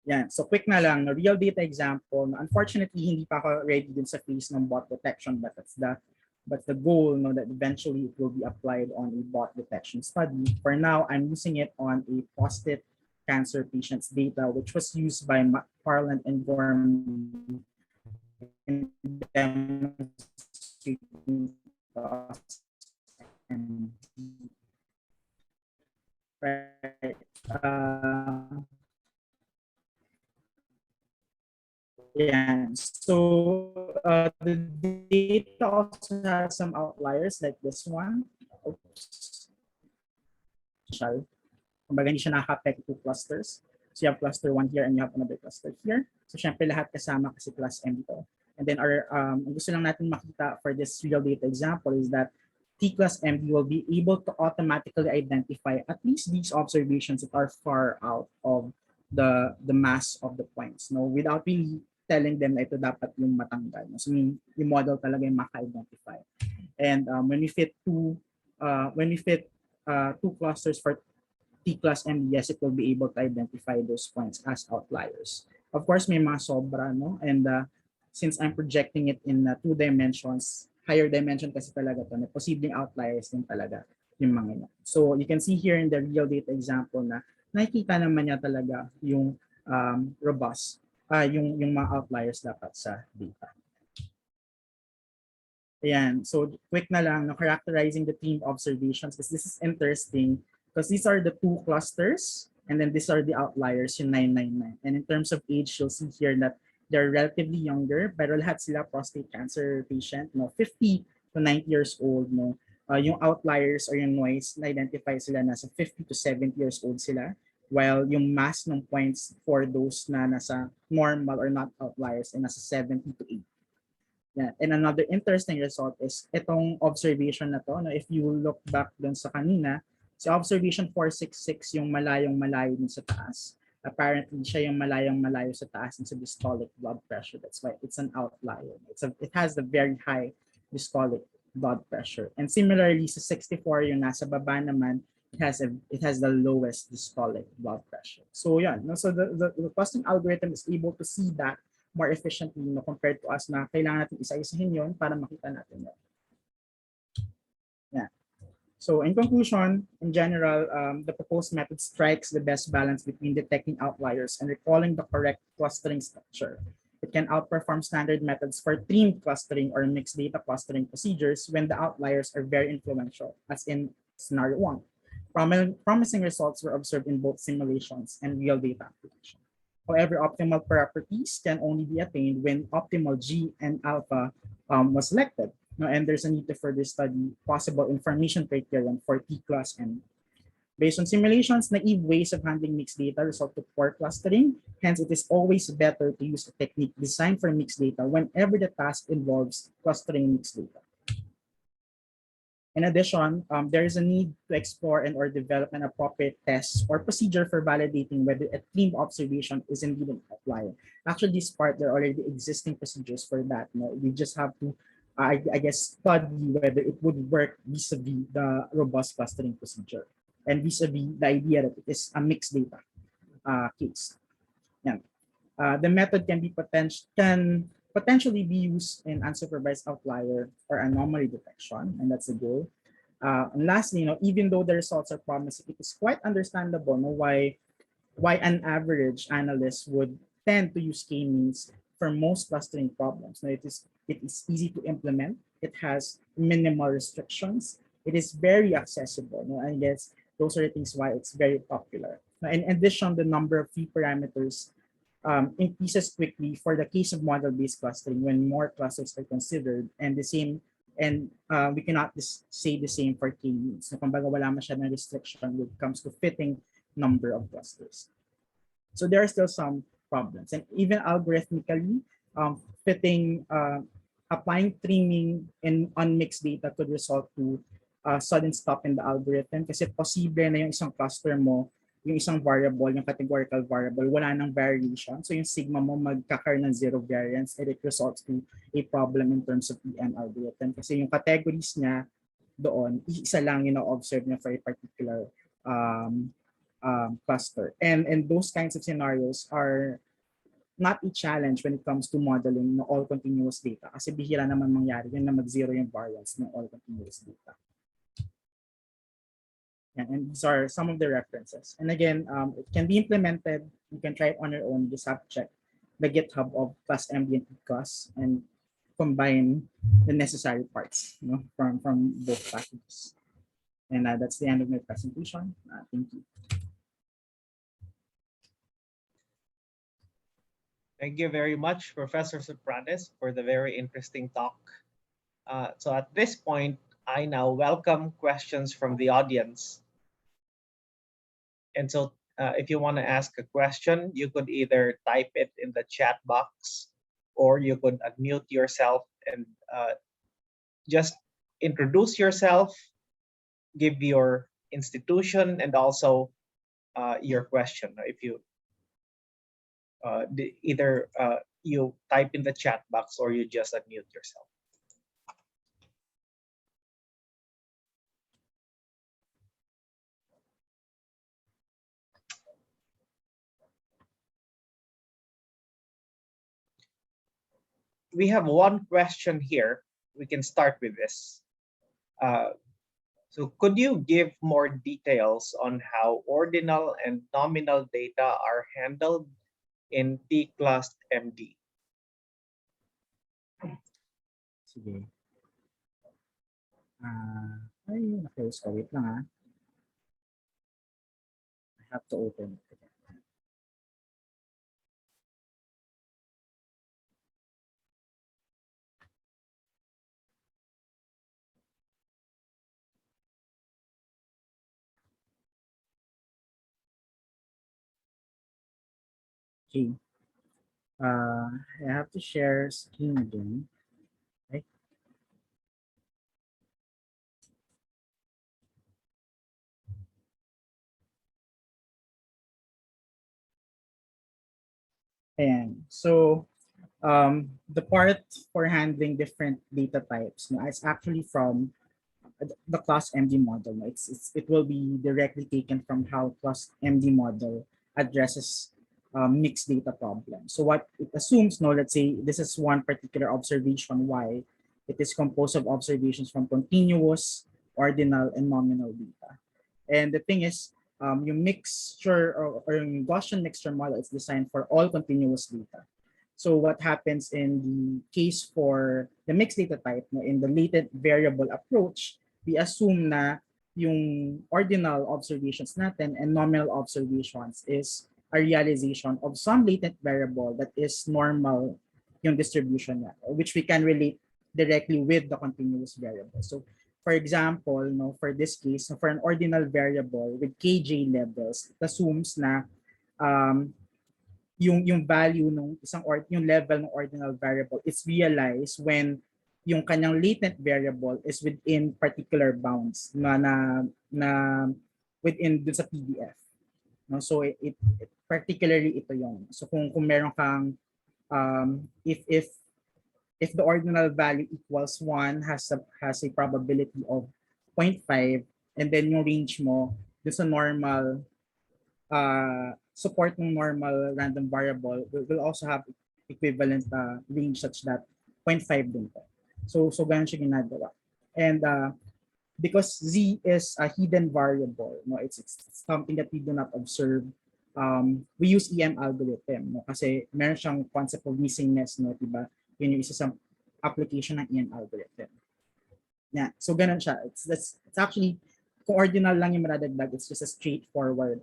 Yan. So quick na lang, no, real data example. No, unfortunately, hindi pa ako ready dun sa phase ng bot detection, but that's the goal, no, that eventually it will be applied on a bot detection study. For now, I'm using it on a prostate cancer patient's data, which was used by Parland and Gorman in demonstrating right. Yeah, so the data also has some outliers like this one. Oops. Kumbaga hindi siya nakaka-affect two clusters. So you have cluster 1 here and you have another cluster here. So syempre lahat kasama kasi class M ito. And then our gusto lang natin makita for this real data example is that T class MD will be able to automatically identify at least these observations that are far out of the mass of the points, no, without really telling them na ito dapat yung matanggal. So yung model talaga yung maka-identify. And when we fit two clusters for T class MD, yes, it will be able to identify those points as outliers. Of course, may mga sobra, no? And since I'm projecting it in 2 dimensions, higher dimension kasi talaga to, na posibleng outliers din talaga yung mga ina. So you can see here in the real data example na nakikita naman niya talaga yung robust, yung mga outliers dapat sa data. Ayan, so quick na lang, no, characterizing the team observations, because this is interesting because these are the 2 clusters and then these are the outliers, yung 999. And in terms of age, you'll see here that they're relatively younger, pero lahat sila prostate cancer patient, no, 50 to 90 years old, no. Yung outliers or yung noise, na-identify sila nasa 50 to 70 years old sila, while yung mass ng points for those na nasa normal or not outliers ay nasa 70 to 80. Yeah. And another interesting result is itong observation na to, no, if you look back dun sa kanina, si observation 466 yung malayong-malayo din sa taas. Apparently, siya yung malayong-malayo sa taas ng sa systolic blood pressure. That's why it's an outlier. It has a very high systolic blood pressure. And similarly, sa 64 yung nasa baba naman, it has the lowest systolic blood pressure. So yeah, no, so the clustering algorithm is able to see that more efficiently, no, compared to us na kailangan natin isa-isahin yun para makita natin yun. Yeah. So in conclusion, in general, the proposed method strikes the best balance between detecting outliers and recalling the correct clustering structure. It can outperform standard methods for themed clustering or mixed data clustering procedures when the outliers are very influential, as in scenario 1. Promising results were observed in both simulations and real data application. However, optimal properties can only be attained when optimal G and alpha was selected. No, and there's a need to further study possible information criterion for T class M. Based on simulations, naive ways of handling mixed data result to poor clustering. Hence, it is always better to use a technique designed for mixed data whenever the task involves clustering mixed data. In addition, there is a need to explore and or develop an appropriate test or procedure for validating whether a team observation is indeed an outlier. Actually, this part, there are already existing procedures for that. No? We just have to, I guess, study whether it would work vis-a-vis the robust clustering procedure and vis-a-vis the idea that it is a mixed data case. Yeah. The method can potentially be used in unsupervised outlier or anomaly detection, and that's the goal. And lastly, even though the results are promising, it is quite understandable why an average analyst would tend to use k-means for most clustering problems. It is easy to implement. It has minimal restrictions. It is very accessible. I guess those are the things why it's very popular. In addition, the number of free parameters increases quickly for the case of model-based clustering when more clusters are considered, and the same And we cannot say the same for k-means. So kumbaga wala masyadong restriction when it comes to fitting number of clusters. So there are still some problems. And even algorithmically, fitting, applying trimming in unmixed data could result to sudden stop in the algorithm kasi posible na yung isang cluster mo, yung isang variable, yung categorical variable, wala nang variation. So yung sigma mo magkakaroon ng zero variance and it results to a problem in terms of EM algorithm kasi yung categories niya doon, isa lang yung na-observe niya for a particular cluster. And those kinds of scenarios are not a challenge when it comes to modeling ng all continuous data kasi bihira naman mangyari yun na mag-zero yung variance ng all continuous data. And these are some of the references. And again, it can be implemented. You can try it on your own. Just have to check the GitHub of class ambient class and combine the necessary parts, from both packages. And that's the end of my presentation. Thank you. Thank you very much, Professor Supranes, for the very interesting talk. So at this point, I now welcome questions from the audience. And so if you want to ask a question, you could either type it in the chat box or you could unmute yourself and just introduce yourself, give your institution, and also your question. If you either you type in the chat box or you just unmute yourself. We have one question here. We can start with this. So could you give more details on how ordinal and nominal data are handled in T-class MD? Sige. Ay, na-close ko. Wait lang I have to open it again. Okay. I have to share screen again. Okay. And so the part for handling different data types is actually from the class MD model. It will be directly taken from how class MD model addresses mixed data problem. So what it assumes, let's say this is one particular observation Y. It is composed of observations from continuous, ordinal, and nominal data. And the thing is, your mixture or yung Gaussian mixture model is designed for all continuous data. So what happens in the case for the mixed data type, in the latent variable approach, we assume na yung ordinal observations natin and nominal observations is a realization of some latent variable that is normal yung distribution niya, which we can relate directly with the continuous variable. So for example, for this case, for an ordinal variable with kj levels, it assumes na yung value ng yung level ng ordinal variable is realized when yung kanyang latent variable is within particular bounds na within dun sa PDF. So it particularly ito yon. So kung meron kang if the ordinal value equals 1 has a probability of 0.5 and then yung range mo dun sa normal support ng normal random variable will also have equivalent range such that 0.5 din po. So ganun siya ginagawa. And because Z is a hidden variable, it's something that we do not observe. We use EM algorithm, kasi meron siyang concept of missingness, diba? Yun yung isa sa application ng EM algorithm. Yeah, so ganun siya. It's actually, kung ordinal lang yung maradagdag, it's just a straightforward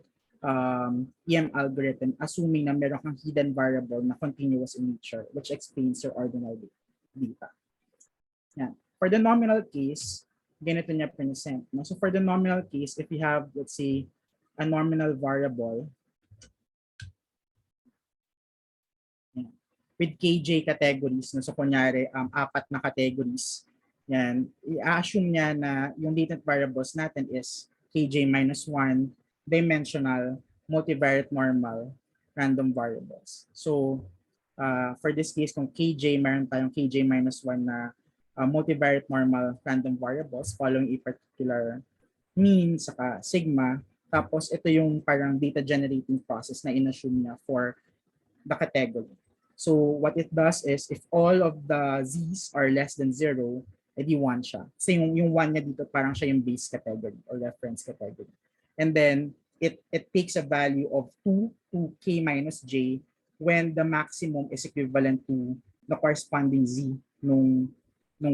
EM algorithm, assuming na meron kang hidden variable na continuous in nature, which explains your ordinal data. Yeah. For the nominal case, ganito niya present. No? So for the nominal case, if you have, let's say, a nominal variable with KJ categories, no? So kunyari, apat na categories, yan, i-assume niya na yung latent variables natin is KJ minus 1 dimensional multivariate normal random variables. So for this case, kung KJ, meron tayong KJ minus 1 na multivariate normal random variables following a particular mean saka sigma. Tapos ito yung parang data generating process na inassume niya for the category. So what it does is if all of the z's are less than 0, edi 1 siya. Kasi yung 1 niya dito parang siya yung base category or reference category. And then it takes a value of 2 to k minus j when the maximum is equivalent to the corresponding z nung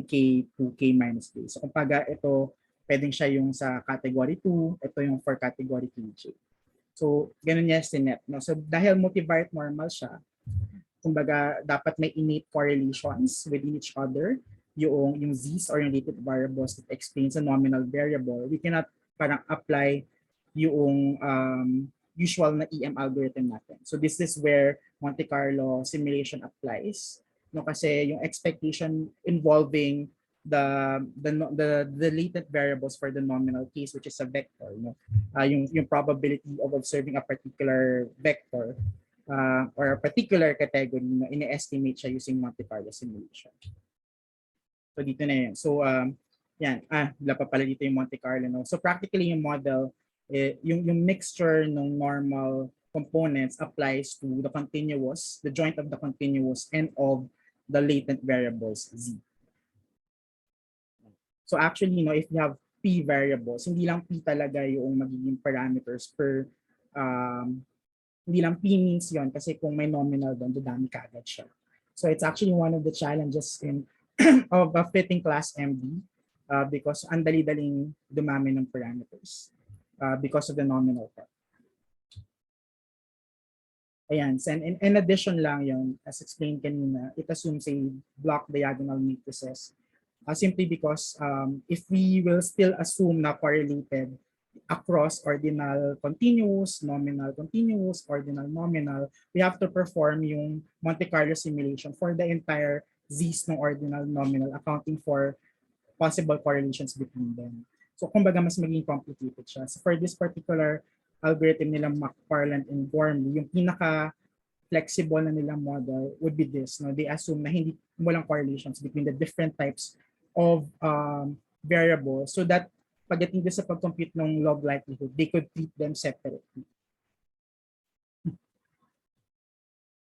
k to k minus j. So kumbaga ito pwedeng siya yung sa category 2, ito yung for category kj. So ganun niya sinet. No? So dahil multivariate normal siya, kumbaga dapat may innate correlations within each other, yung z's or yung related variables that explains a nominal variable. We cannot parang apply yung usual na EM algorithm natin. So this is where Monte Carlo simulation applies. No, kasi yung expectation involving the latent variables for the nominal case, which is a vector, no? Yung probability of observing a particular vector or a particular category na ini-estimate siya using Monte Carlo simulation. So dito na yun. So yan, wala pa pala dito yung Monte Carlo. No? So practically yung model, yung mixture ng normal components applies to the continuous, the joint of the continuous and of the latent variables z. So actually, if you have p variables, hindi lang p talaga yung magiging parameters per hindi lang p means yon kasi kung may nominal doon, dadami kagad siya. So it's actually one of the challenges in of a fitting class MD because ang dali-daling dumami ng parameters because of the nominal part. Ayan, so in addition lang yon, as explained kanina, it assumes a block diagonal matrices simply because if we will still assume na correlated across ordinal continuous, nominal continuous, ordinal nominal, we have to perform yung Monte Carlo simulation for the entire z's ng ordinal nominal, accounting for possible correlations between them. So kumbaga mas maging complicated siya. So for this particular algorithm nila McFarland and Gormley, yung pinaka flexible na nilang model would be this. No? They assume na hindi walang correlations between the different types of variables so that pagdating din sa pag-compute ng log likelihood, they could treat them separately.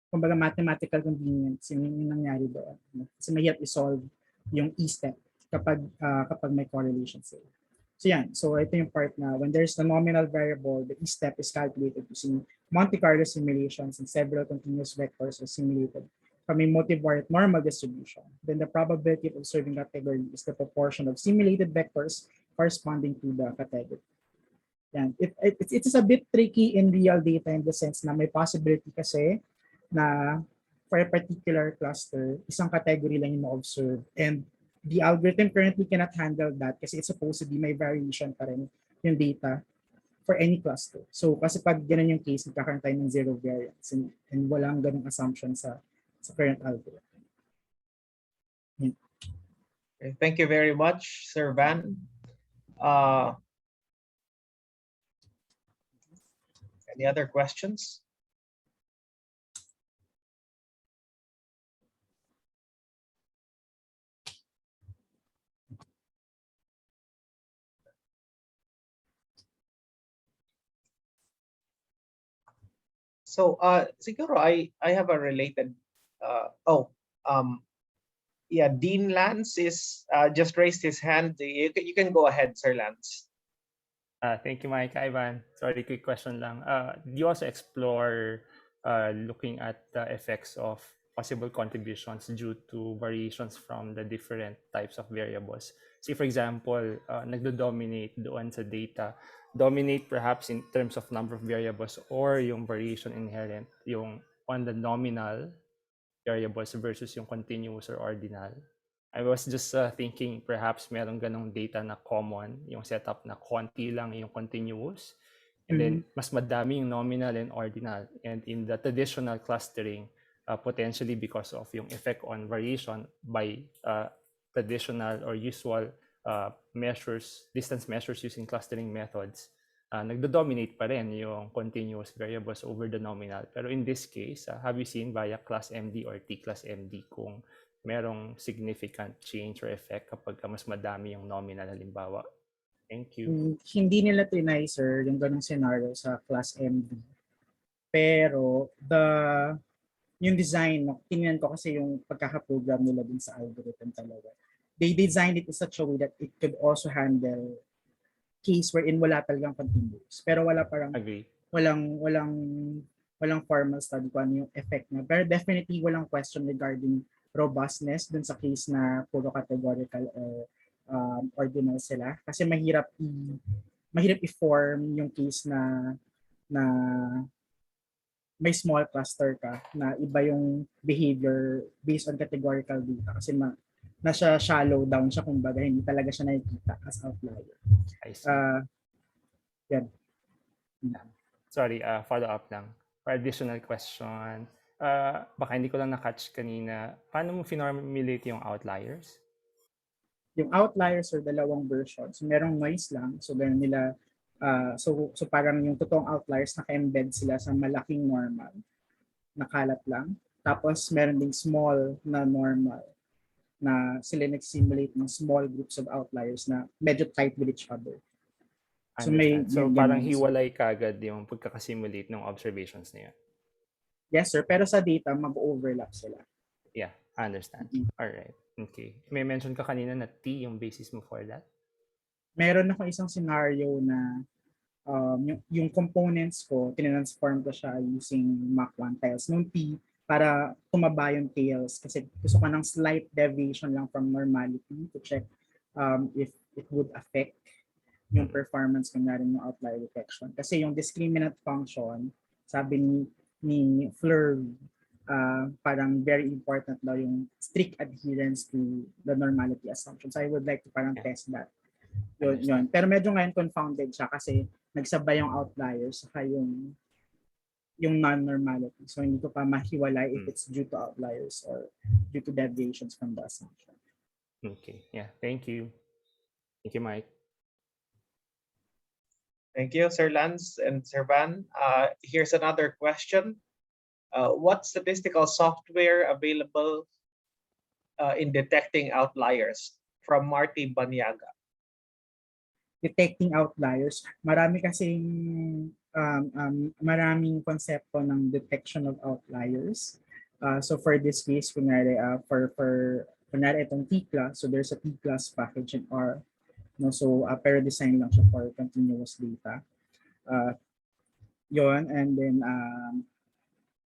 Kumbaga mathematical convenience yung nangyari doon. Kasi mahirap i-solve yung E-step kapag may correlation sila. So yan, so ito yung part na when there's a nominal variable, the E-step is calculated using Monte Carlo simulations and several continuous vectors are simulated from a multivariate normal distribution. Then the probability of observing category is the proportion of simulated vectors corresponding to the category. Yan. It is a bit tricky in real data in the sense na may possibility kasi na for a particular cluster, isang category lang yung ma-observe and the algorithm currently cannot handle that kasi it's supposed to be may variation pa rin yung data for any cluster. So kasi pag ganun yung case, magkakaroon tayo ng zero variance and walang ganung assumption sa current algorithm. Okay, thank you very much, Sir Van. Any other questions? So siguro I have a related yeah, Dean Lance is just raised his hand. You can go ahead, Sir Lance. Thank you, Mike. Ivan, sorry, quick question lang. Do you also explore looking at the effects of possible contributions due to variations from the different types of variables? See, for example, nagdo-dominate doon sa data, dominate perhaps in terms of number of variables or yung variation inherent yung on the nominal variables versus yung continuous or ordinal. I was just thinking perhaps meron ganong data na common, yung setup na konti lang yung continuous, and then mas madami yung nominal and ordinal. And in the traditional clustering, potentially because of yung effect on variation by traditional or usual measures, distance measures using clustering methods, nagdo-dominate pa rin yung continuous variables over the nominal. Pero in this case, have you seen via class MD or T class MD kung merong significant change or effect kapag mas madami yung nominal halimbawa? Thank you. Hindi nila trinay, sir, yung ganong scenario sa class MD. Pero yung design, tingnan ko kasi yung pagkakaprogram nila dun sa algorithm talaga. They designed it in such a way that it could also handle case wherein wala talagang continuous. Pero Agree. walang formal study kung ano yung effect na. Pero definitely walang question regarding robustness dun sa case na puro categorical or ordinal sila. Kasi mahirap i-form yung case na may small cluster ka na iba yung behavior based on categorical data kasi nasa shallow down siya, kumbaga hindi talaga siya nakikita as outlier. I see. Yan. Sorry, follow up lang. For additional question, baka hindi ko lang na-catch kanina, paano mo formulate yung outliers? Yung outliers are dalawang versions. Merong noise lang, so ganun nila so parang yung totoong outliers naka-embed sila sa malaking normal, nakalat lang. Tapos meron ding small na normal na sila nag-simulate ng small groups of outliers na medyo tight with each other. So parang hiwalay kagad yung pagkakasimulate ng observations na yun. Yes, sir. Pero sa data, mag-overlap sila. Yeah, I understand. All right. Okay. May mention ka kanina na T yung basis mo for that? Meron ako isang scenario na yung components ko, tinransform ko siya using Mach 1 tiles nung T para tumaba yung tails kasi gusto ko ng slight deviation lang from normality to check if it would affect yung performance kung narin yung outlier detection. Kasi yung discriminant function, sabi ni Fleur, parang very important daw yung strict adherence to the normality assumption. So I would like to parang test that. Yun. Pero medyo ngayon confounded siya kasi nagsabay yung outliers saka yung non-normality. So hindi ko pa mahiwalay if it's due to outliers or due to deviations from the assumption. Okay. Yeah. Thank you. Thank you, Mike. Thank you, Sir Lance and Sir Van. Here's another question. What statistical software available in detecting outliers? From Marty Banyaga. Detecting outliers. Marami kasing maraming konsepto ng detection of outliers. So for this case, kunwari itong T-class, so there's a T-class package in R. No, so pero design lang siya for continuous data. Yon, and then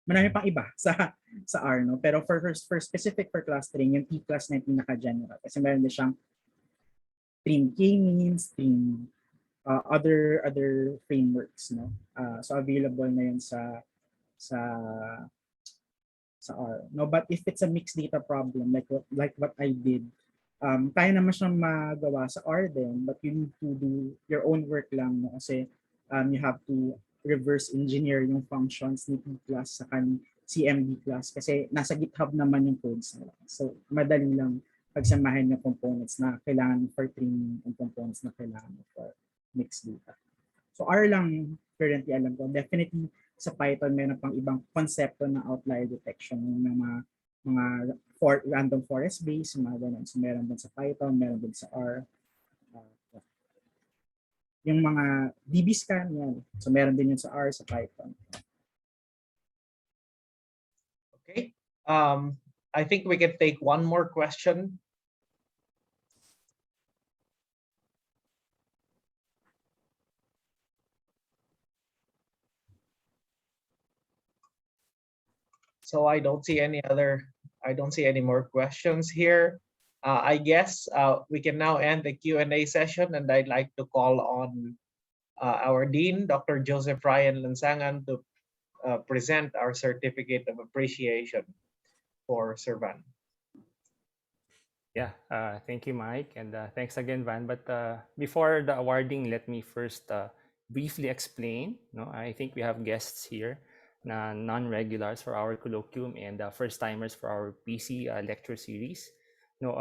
marami pang iba sa R, no? Pero for specific for clustering, yung T-class na yung pinaka-general. Kasi meron din siyang stream k-means, stream other frameworks, no? So available na yun sa R, no? But if it's a mixed data problem like what I did, kaya naman siyang magawa sa R din, but you need to do your own work lang, no? Kasi you have to reverse engineer yung functions ni T-class sa CMD class kasi nasa GitHub naman yung codes nila. So madali lang pagsamahin yung components na kailangan for training and components na kailangan for mixed data. So R lang currently alam ko. Definitely sa Python meron pang ibang konsepto ng outlier detection, ng mga random forest base, mga ganun. So meron din sa Python, meron din sa R. Yung mga dbScan, yan. So meron din yun sa R, sa Python. Okay. I think we can take one more question. So I don't see any more questions here. I guess we can now end the Q&A session, and I'd like to call on our Dean, Dr. Joseph Ryan Lansangan, to present our certificate of appreciation for Sir Van. Yeah, thank you, Mike, and thanks again, Van. But before the awarding, let me first briefly explain. No, I think we have guests here, non-regulars for our colloquium and first-timers for our PC lecture series. No,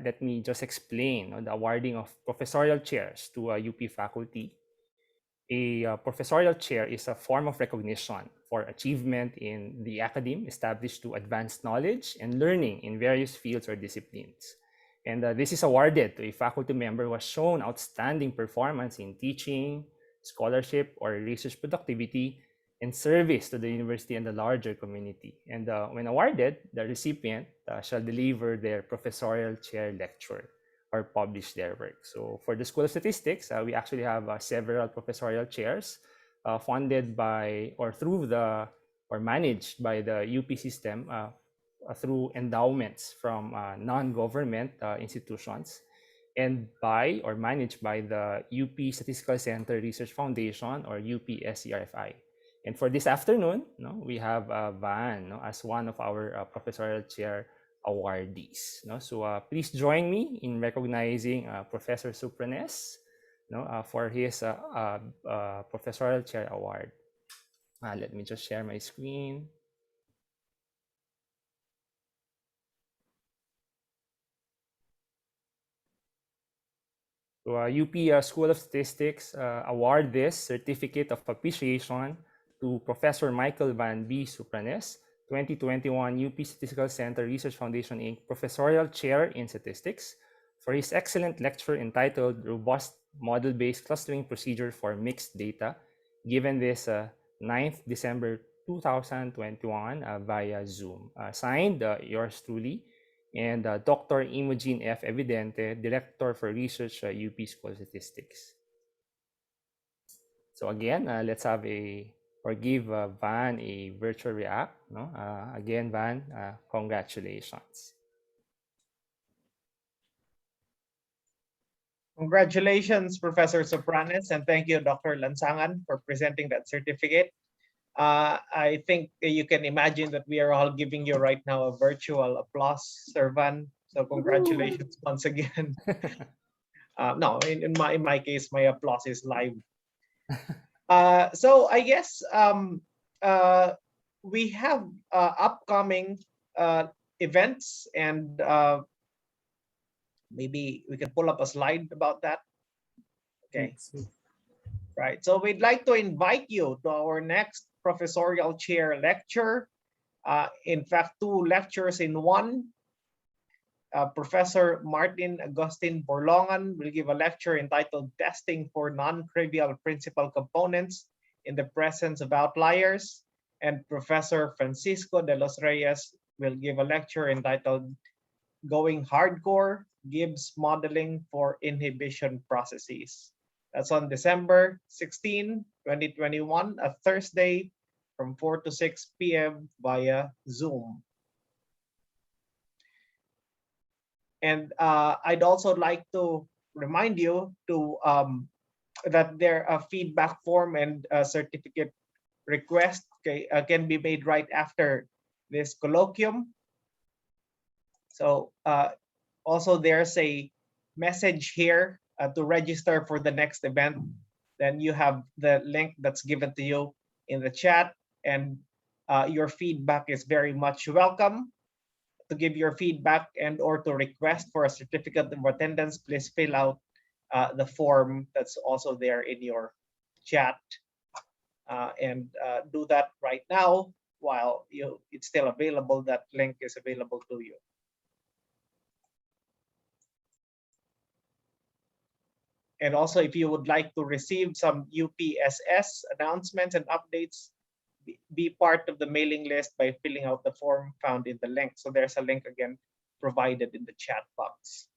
let me just explain the awarding of professorial chairs to UP faculty. A professorial chair is a form of recognition for achievement in the academe established to advance knowledge and learning in various fields or disciplines. And this is awarded to a faculty member who has shown outstanding performance in teaching, scholarship, or research productivity and service to the university and the larger community. And when awarded, the recipient shall deliver their professorial chair lecture or publish their work. So for the School of Statistics, we actually have several professorial chairs funded by or through the or managed by the UP system through endowments from non-government institutions and by or managed by the UP Statistical Center Research Foundation or UPSCRFI. And for this afternoon, we have Van as one of our professorial chair awardees. So please join me in recognizing Professor Supranes for his Professorial Chair Award. Let me just share my screen. So UP School of Statistics award this Certificate of Appreciation to Professor Michael Van B. Supranes, 2021 UP Statistical Center Research Foundation Inc. Professorial Chair in Statistics for his excellent lecture entitled Robust Model-Based Clustering Procedure for Mixed Data, given this 9th December 2021 via Zoom. Signed, yours truly, and Dr. Imogen F. Evidente, Director for Research UP School of Statistics. So again, let's have or give Van a virtual react. Again, Van, congratulations. Congratulations, Professor Supranes, and thank you, Dr. Lansangan, for presenting that certificate. I think you can imagine that we are all giving you right now a virtual applause, Sir Van. So congratulations once again. No, in my case, my applause is live. So I guess we have upcoming events, and maybe we can pull up a slide about that. Okay. Right. So we'd like to invite you to our next Professorial Chair Lecture. In fact, 2 lectures in one. Professor Martin Agustin Borlongan will give a lecture entitled Testing for Non-Trivial Principal Components in the Presence of Outliers. And Professor Francisco de los Reyes will give a lecture entitled Going Hardcore, Gibbs Modeling for Inhibition Processes. That's on December 16, 2021, a Thursday from 4 to 6 p.m. via Zoom. And I'd also like to remind you to that there a feedback form and certificate request can be made right after this colloquium. So also there's a message here to register for the next event. Then you have the link that's given to you in the chat, and your feedback is very much welcome. To give your feedback and or to request for a certificate of attendance, please fill out the form that's also there in your chat, and do that right now while it's still available. That link is available to you. And also, if you would like to receive some UPSS announcements and updates, be part of the mailing list by filling out the form found in the link. So there's a link again provided in the chat box.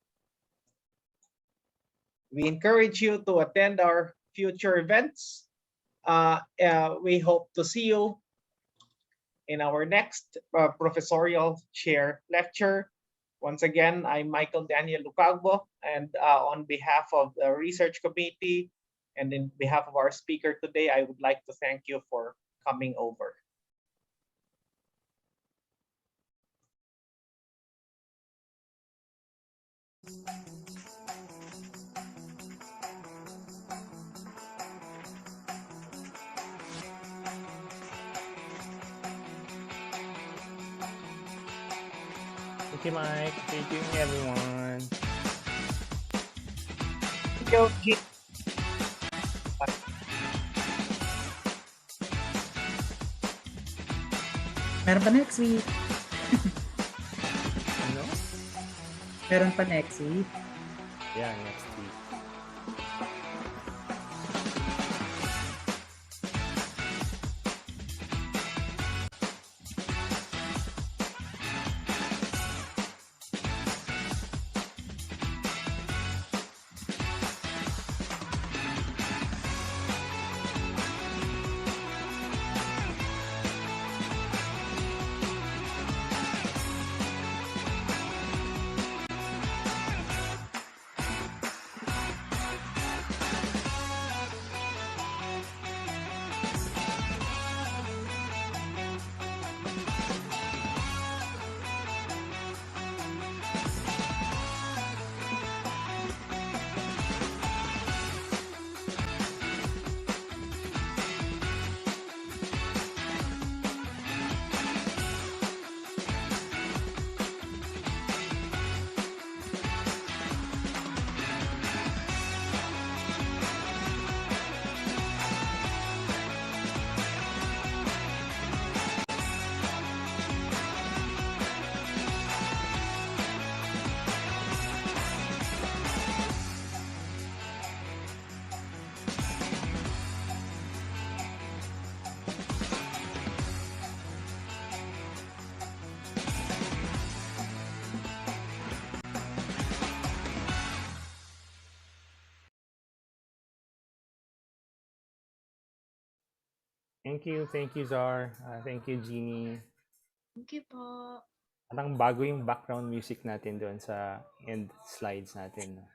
We encourage you to attend our future events. We hope to see you in our next Professorial Chair Lecture. Once again, I'm Michael Daniel Lucagbo, and on behalf of the research committee and in behalf of our speaker today, I would like to thank you for coming over. Thank you, Mike. Thank you, everyone. Thank you, G. Meron pa next week. Ano? Meron pa next week. Yeah, next week. Thank you, Zar. Thank you, Jeannie. Thank you po. Parang bago yung background music natin doon sa end slides natin.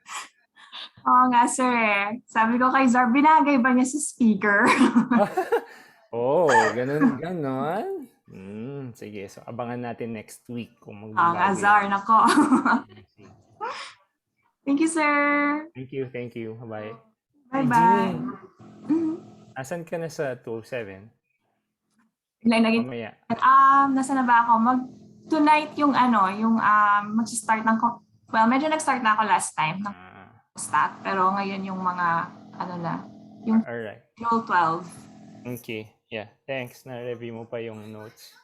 Oo nga, sir. Sabi ko kay Zar, binagay ba niya sa speaker? Oh, ganun. Sige, so abangan natin next week kung Oo nga, magbabago Zar. yan. Nako. Thank you, sir. Thank you. Bye. Bye-bye. Jeannie, Mhm. asan ka na sa 207? Mamaya. Mamaya. Nasa na ba ako? Tonight yung mag-start ng, well, medyo nag-start na ako last time ng stat, pero ngayon yung mga, yung Alright. Rule 12. Okay. Yeah. Thanks. Na-review mo pa yung notes.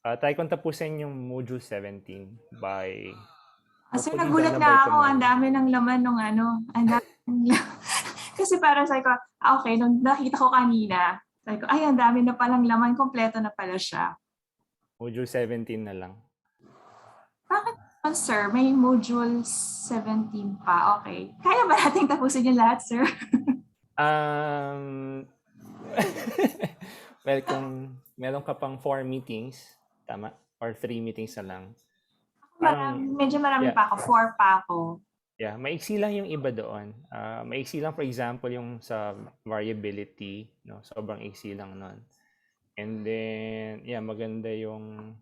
Tayo kung tapusin yung module 17 by... Kasi hopefully nagulat done na nga by ako, tomorrow. ang dami ng laman nung Kasi parang sabi ko, okay, nung nakita ko kanina, sabi ko, ay, ang dami na palang laman, kompleto na pala siya. Module 17 na lang. Bakit, sir? May module 17 pa. Okay. Kaya ba nating tapusin yung lahat, sir? Well, kung meron ka pang 4 meetings, tama? Or 3 meetings na lang. Medyo marami pa ako. 4 pa ako. Yeah, maiksi lang yung iba doon. Maiksi lang, for example, yung sa variability, no? Sobrang iksi lang nun. And then, yeah, maganda yung